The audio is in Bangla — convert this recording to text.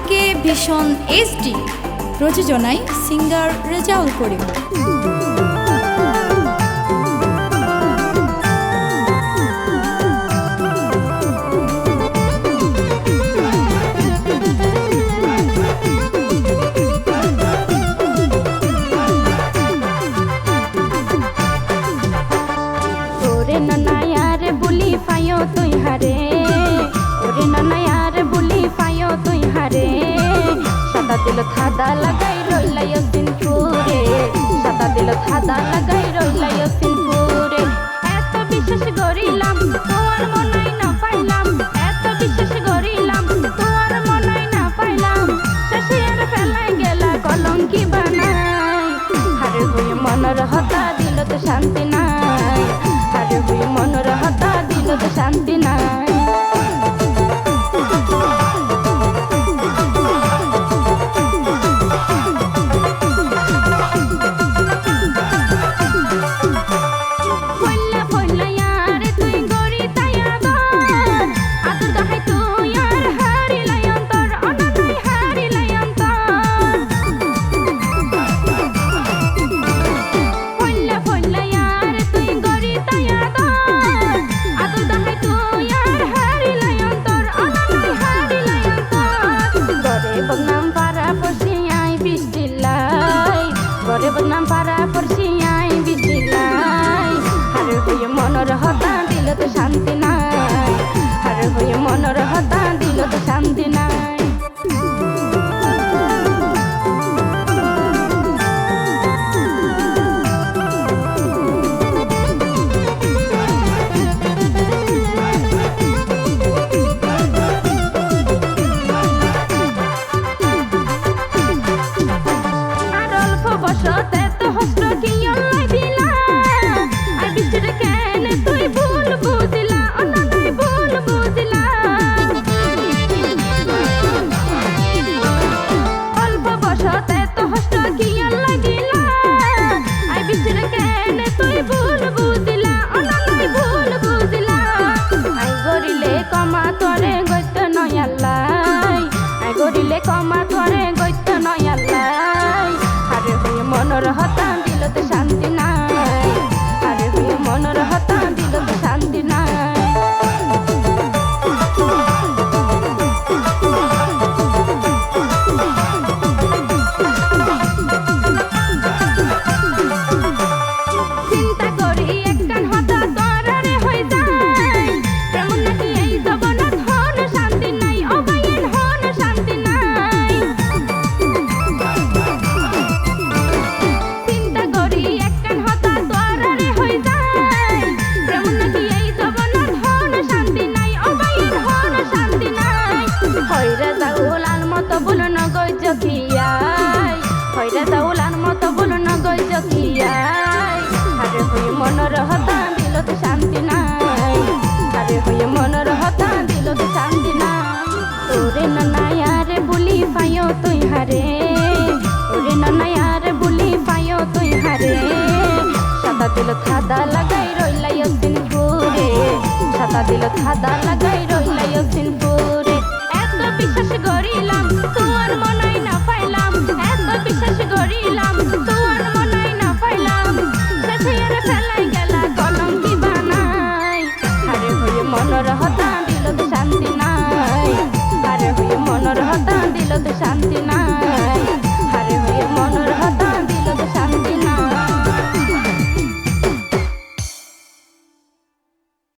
থেকে ভীষণ HD, প্রযোজনায় সিঙ্গার রেজাউল করিম। তুই হারে ওরে নানায়ার বলি পাইও তুই হারে সাদা দিল খাদা লাগাই রইলাই সিনপুরে সাদা দিল খাদা লাগাই রইলাই সিনপুরে এত বিশ্বাস করিলাম তোর মনাই না পাইলাম এত বিশ্বাস করিলাম তোর মনাই না পাইলাম শেষে আর ফেলাই গেলা কলঙ্কি বানাই হারে হয়ে মনের হতা দিল তো শান্তি নাই হারে হয়ে মনের হতা দিল তো শান্তি নাই বদনাম পারা পড়ছিয়াই বিছিলাই হারে হয়ে মনের হতা দিল তো শান্তি নাই হারে হয়ে মনের হতা দিল তো শান্তি নাই কমা তোরে গইতে নয়ালাই হারে হয়ে মনের হতা দিল তো শান্তি নাই হারে হয়ে মনের হতা দিল তো শান্তি নাই চিন্তা করি একখান হতা তোরারে হয়ে যায় কেমন নাকি এই জগন্নাথ হন শান্তি নাই অবাইন হন শান্তি নাই চিন্তা করি একখান হতা তোরারে হয়ে যায় কেমন নাকি এই জগন্নাথ হন শান্তি নাই অবাইন হন শান্তি নাই হইরে যাউলার মতো বল না গই জকিয়াই হইরে যাউলার মতো বল না গই জকিয়াই হারে হয়ে মনের হতা দিল তো শান্তি নাই হারে হয়ে মনের হতা দিল তো শান্তি নাই ওরে নানায়ারে বলি পাইও তুই হারে ওরে নানায়ারে বলি পাইও তুই হারে সাদা দিল খাদা লাগাই রইলাই সিনপুরে সাদা দিল খাদা লাগাই রইলাই সিনপুরে এত বিশ্বাস করিলাম তোর মনাই না পাইলাম এত বিশ্বাস করিলাম তোর মনাই না পাইলাম শেষে আর ফেলাই গেলা কলঙ্কি বানাই হারে হয়ে মনের হতা দিল তো শান্তি নাই হারে হয়ে মনের হতা দিল তো শান্তি নাই।